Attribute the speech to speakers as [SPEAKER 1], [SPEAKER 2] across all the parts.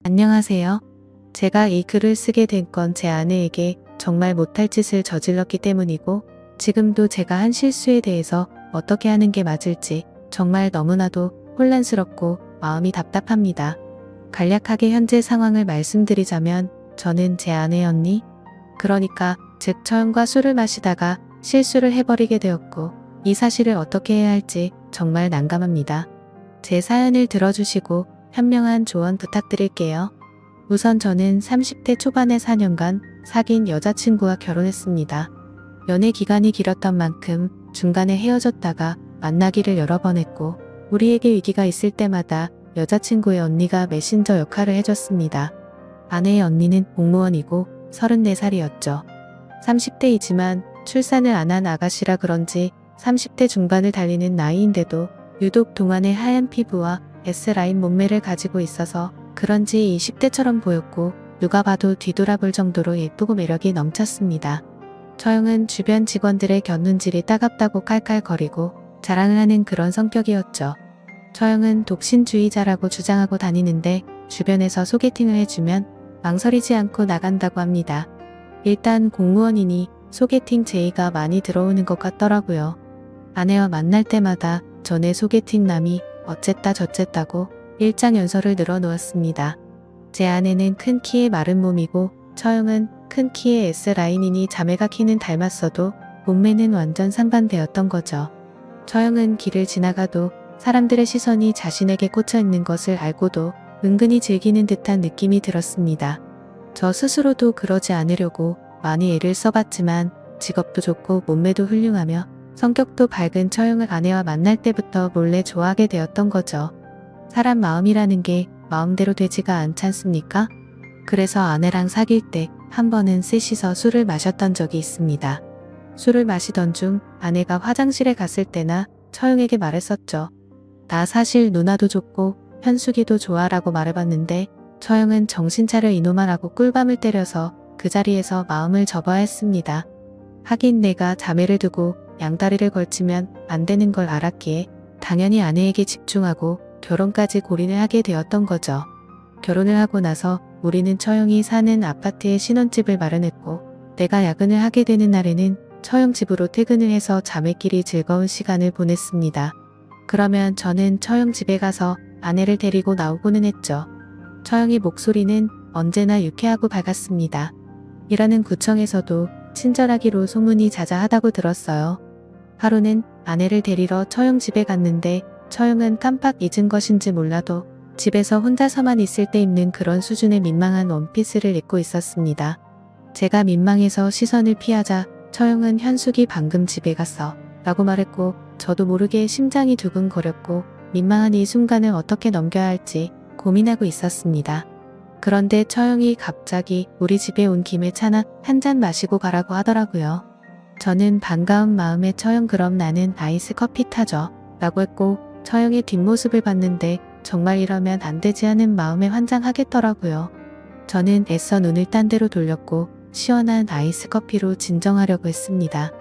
[SPEAKER 1] 안녕하세요. 제가 이 글을 쓰게 된 건 제 아내에게 정말 못할 짓을 저질렀기 때문이고, 지금도 제가 한 실수에 대해서 어떻게 하는 게 맞을지 정말 너무나도 혼란스럽고 마음이 답답합니다. 간략하게 현재 상황을 말씀드리자면, 저는 제 아내 언니, 그러니까 즉 처형과 술을 마시다가 실수를 해버리게 되었고, 이 사실을 어떻게 해야 할지 정말 난감합니다. 제 사연을 들어주시고 현명한 조언 부탁드릴게요. 우선 저는 30대 초반의 4년간 사귄 여자친구와 결혼했습니다. 연애 기간이 길었던 만큼 중간에 헤어졌다가 만나기를 여러 번 했고, 우리에게 위기가 있을 때마다 여자친구의 언니가 메신저 역할을 해줬습니다. 아내의 언니는 공무원이고 34살이었죠. 30대이지만 출산을 안 한 아가씨라 그런지 30대 중반을 달리는 나이인데도 유독 동안의 하얀 피부와 S라인 몸매를 가지고 있어서 그런지 20대처럼 보였고, 누가 봐도 뒤돌아볼 정도로 예쁘고 매력이 넘쳤습니다. 처형은 주변 직원들의 곁눈질이 따갑다고 칼칼거리고 자랑을 하는 그런 성격이었죠. 처형은 독신주의자라고 주장하고 다니는데, 주변에서 소개팅을 해주면 망설이지 않고 나간다고 합니다. 일단 공무원이니 소개팅 제의가 많이 들어오는 것 같더라고요. 아내와 만날 때마다 전에 소개팅남이 어쨌다 저쨌다고 일장연설을 늘어놓았습니다. 제 아내는 큰 키에 마른 몸이고, 처형은 큰 키에 S라인이니 자매가 키는 닮았어도 몸매는 완전 상반되었던 거죠. 처형은 길을 지나가도 사람들의 시선이 자신에게 꽂혀 있는 것을 알고도 은근히 즐기는 듯한 느낌이 들었습니다. 저 스스로도 그러지 않으려고 많이 애를 써봤지만, 직업도 좋고 몸매도 훌륭하며 성격도 밝은 처형을 아내와 만날 때부터 몰래 좋아하게 되었던 거죠. 사람 마음이라는 게 마음대로 되지가 않지 않습니까? 그래서 아내랑 사귈 때 한 번은 셋이서 술을 마셨던 적이 있습니다. 술을 마시던 중 아내가 화장실에 갔을 때나 처형에게 말했었죠. 나 사실 누나도 좋고 현숙이도 좋아 라고 말해봤는데, 처형은 정신 차려 이놈아 라고 꿀밤을 때려서 그 자리에서 마음을 접어야 했습니다. 하긴 내가 자매를 두고 양다리를 걸치면 안 되는 걸 알았기에 당연히 아내에게 집중하고 결혼까지 골인을 하게 되었던 거죠. 결혼을 하고 나서 우리는 처형이 사는 아파트에 신혼집을 마련했고, 내가 야근을 하게 되는 날에는 처형 집으로 퇴근을 해서 자매끼리 즐거운 시간을 보냈습니다. 그러면 저는 처형 집에 가서 아내를 데리고 나오고는 했죠. 처형의 목소리는 언제나 유쾌하고 밝았습니다. 일하는 구청에서도 친절하기로 소문이 자자하다고 들었어요. 하루는 아내를 데리러 처형 집에 갔는데, 처형은 깜빡 잊은 것인지 몰라도 집에서 혼자서만 있을 때 입는 그런 수준의 민망한 원피스를 입고 있었습니다. 제가 민망해서 시선을 피하자 처형은 현숙이 방금 집에 갔어 라고 말했고, 저도 모르게 심장이 두근거렸고 민망한 이 순간을 어떻게 넘겨야 할지 고민하고 있었습니다. 그런데 처형이 갑자기 우리 집에 온 김에 차나 한잔 마시고 가라고 하더라고요. 저는 반가운 마음에 처형 그럼 나는 아이스 커피 타죠 라고 했고, 처형의 뒷모습을 봤는데 정말 이러면 안 되지 하는 마음에 환장하겠더라고요. 저는 애써 눈을 딴 데로 돌렸고 시원한 아이스 커피로 진정하려고 했습니다.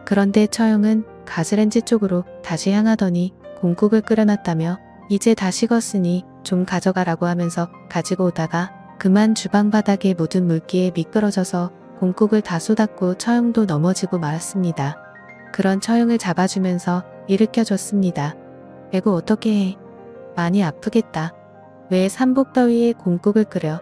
[SPEAKER 1] 그런데 처형은 가스렌지 쪽으로 다시 향하더니 공국을 끓여놨다며 이제 다 식었으니 좀 가져가라고 하면서 가지고 오다가 그만 주방 바닥에 묻은 물기에 미끄러져서 공국을 다 쏟았고 처형도 넘어지고 말았습니다. 그런 처형을 잡아주면서 일으켜줬습니다. 에고 어떻게 해. 많이 아프겠다. 왜 삼복더위에 공국을 끓여.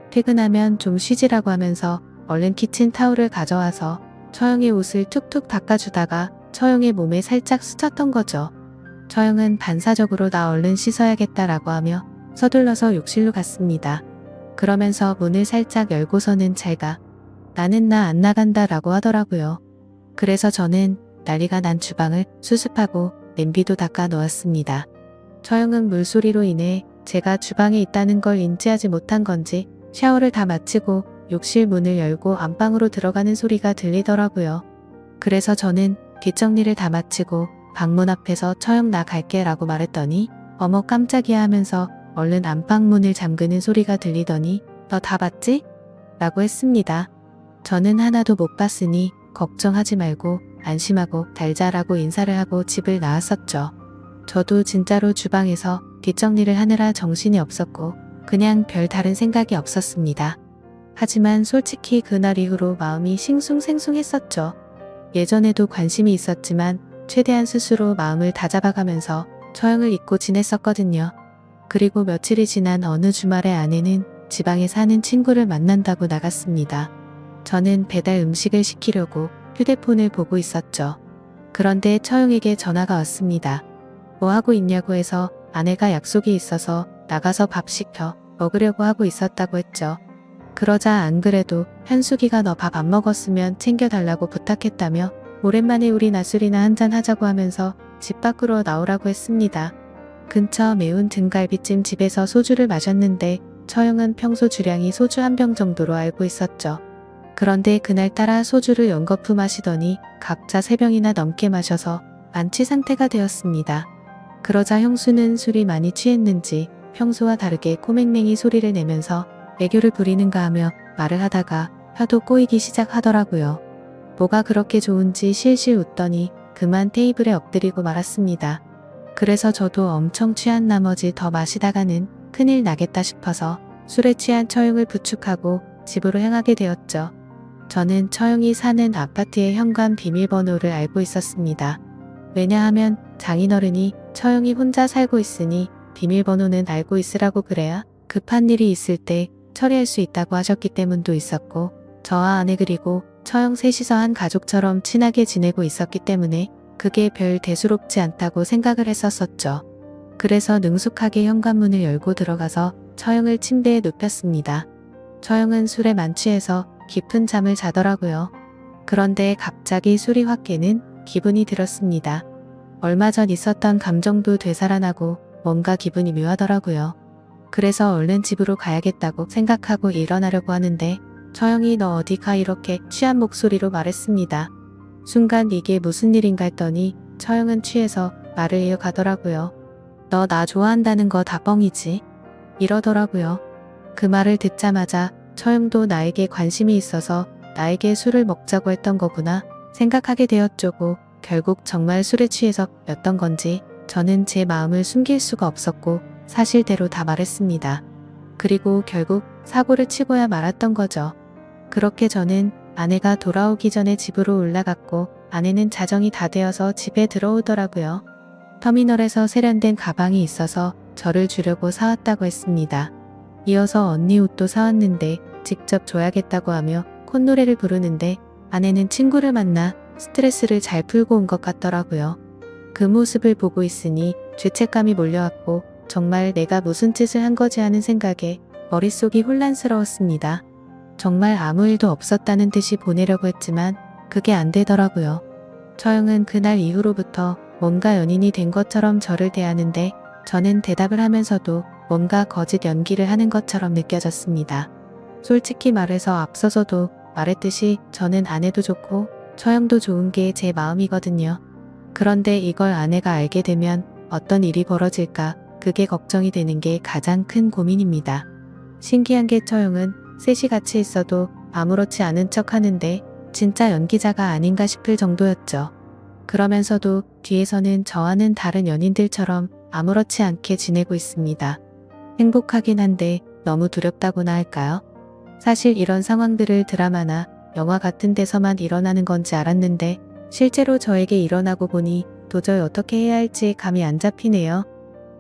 [SPEAKER 1] 퇴근하면 좀 쉬지라고 하면서 얼른 키친타올을 가져와서 처형의 옷을 툭툭 닦아주다가 처형의 몸에 살짝 스쳤던 거죠. 처형은 반사적으로 나 얼른 씻어야겠다라고 하며 서둘러서 욕실로 갔습니다. 그러면서 문을 살짝 열고서는 잘 가. 나는 나 안 나간다 라고 하더라고요. 그래서 저는 난리가 난 주방을 수습하고 냄비도 닦아 놓았습니다. 처형은 물소리로 인해 제가 주방에 있다는 걸 인지하지 못한 건지 샤워를 다 마치고 욕실 문을 열고 안방으로 들어가는 소리가 들리더라고요. 그래서 저는 뒷정리를 다 마치고 방문 앞에서 처형 나 갈게 라고 말했더니 어머 깜짝이야 하면서 얼른 안방문을 잠그는 소리가 들리더니 너 다 봤지? 라고 했습니다. 저는 하나도 못 봤으니 걱정하지 말고 안심하고 달자라고 인사를 하고 집을 나왔었죠. 저도 진짜로 주방에서 뒷정리를 하느라 정신이 없었고 그냥 별 다른 생각이 없었습니다. 하지만 솔직히 그날 이후로 마음이 싱숭생숭했었죠. 예전에도 관심이 있었지만 최대한 스스로 마음을 다잡아가면서 처형을 잊고 지냈었거든요. 그리고 며칠이 지난 어느 주말에 아내는 지방에 사는 친구를 만난다고 나갔습니다. 저는 배달 음식을 시키려고 휴대폰을 보고 있었죠. 그런데 처형에게 전화가 왔습니다. 뭐 하고 있냐고 해서 아내가 약속이 있어서 나가서 밥 시켜 먹으려고 하고 있었다고 했죠. 그러자 안 그래도 현숙이가 너 밥 안 먹었으면 챙겨달라고 부탁했다며 오랜만에 우리 낮술이나 한잔 하자고 하면서 집 밖으로 나오라고 했습니다. 근처 매운 등갈비찜 집에서 소주를 마셨는데 처형은 평소 주량이 소주 한 병 정도로 알고 있었죠. 그런데 그날따라 소주를 연거푸 마시더니 각자 3병이나 넘게 마셔서 만취 상태가 되었습니다. 그러자 형수는 술이 많이 취했는지 평소와 다르게 코맹맹이 소리를 내면서 애교를 부리는가 하며 말을 하다가 혀도 꼬이기 시작하더라고요. 뭐가 그렇게 좋은지 실실 웃더니 그만 테이블에 엎드리고 말았습니다. 그래서 저도 엄청 취한 나머지 더 마시다가는 큰일 나겠다 싶어서 술에 취한 처형을 부축하고 집으로 향하게 되었죠. 저는 처형이 사는 아파트의 현관 비밀번호를 알고 있었습니다. 왜냐하면 장인어른이 처형이 혼자 살고 있으니 비밀번호는 알고 있으라고 그래야 급한 일이 있을 때 처리할 수 있다고 하셨기 때문도 있었고, 저와 아내 그리고 처형 셋이서 한 가족처럼 친하게 지내고 있었기 때문에 그게 별 대수롭지 않다고 생각을 했었었죠. 그래서 능숙하게 현관문을 열고 들어가서 처형을 침대에 눕혔습니다. 처형은 술에 만취해서 깊은 잠을 자더라고요. 그런데 갑자기 술이 확 깨는 기분이 들었습니다. 얼마 전 있었던 감정도 되살아나고 뭔가 기분이 묘하더라고요. 그래서 얼른 집으로 가야겠다고 생각하고 일어나려고 하는데 처형이 너 어디 가 이렇게 취한 목소리로 말했습니다. 순간 이게 무슨 일인가 했더니 처형은 취해서 말을 이어가더라고요. 너 나 좋아한다는 거 다 뻥이지? 이러더라고요. 그 말을 듣자마자 처형도 나에게 관심이 있어서 나에게 술을 먹자고 했던 거구나 생각하게 되었죠고, 결국 정말 술에 취해서 였던 건지 저는 제 마음을 숨길 수가 없었고 사실대로 다 말했습니다. 그리고 결국 사고를 치고야 말았던 거죠. 그렇게 저는 아내가 돌아오기 전에 집으로 올라갔고 아내는 자정이 다 되어서 집에 들어오더라고요. 터미널에서 세련된 가방이 있어서 저를 주려고 사왔다고 했습니다. 이어서 언니 옷도 사왔는데 직접 줘야겠다고 하며 콧노래를 부르는데 아내는 친구를 만나 스트레스를 잘 풀고 온 것 같더라고요. 그 모습을 보고 있으니 죄책감이 몰려왔고 정말 내가 무슨 짓을 한 거지 하는 생각에 머릿속이 혼란스러웠습니다. 정말 아무 일도 없었다는 듯이 보내려고 했지만 그게 안 되더라고요. 처형은 그날 이후로부터 뭔가 연인이 된 것처럼 저를 대하는데 저는 대답을 하면서도 뭔가 거짓 연기를 하는 것처럼 느껴졌습니다. 솔직히 말해서 앞서서도 말했듯이 저는 아내도 좋고 처형도 좋은 게 제 마음이거든요. 그런데 이걸 아내가 알게 되면 어떤 일이 벌어질까 그게 걱정이 되는 게 가장 큰 고민입니다. 신기한 게 처형은 셋이 같이 있어도 아무렇지 않은 척 하는데 진짜 연기자가 아닌가 싶을 정도였죠. 그러면서도 뒤에서는 저와는 다른 연인들처럼 아무렇지 않게 지내고 있습니다. 행복하긴 한데 너무 두렵다고나 할까요? 사실 이런 상황들을 드라마나 영화 같은 데서만 일어나는 건지 알았는데 실제로 저에게 일어나고 보니 도저히 어떻게 해야 할지 감이 안 잡히네요.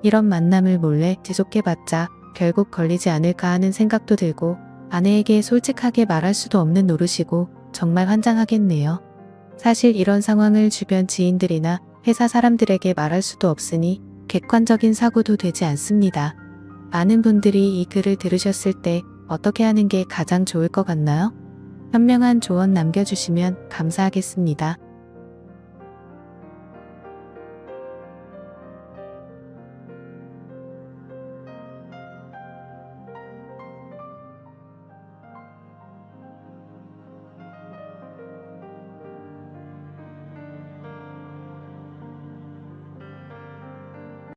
[SPEAKER 1] 이런 만남을 몰래 지속해봤자 결국 걸리지 않을까 하는 생각도 들고 아내에게 솔직하게 말할 수도 없는 노릇이고 정말 환장하겠네요. 사실 이런 상황을 주변 지인들이나 회사 사람들에게 말할 수도 없으니 객관적인 사고도 되지 않습니다. 많은 분들이 이 글을 들으셨을 때 어떻게 하는 게 가장 좋을 것 같나요? 현명한 조언 남겨주시면 감사하겠습니다.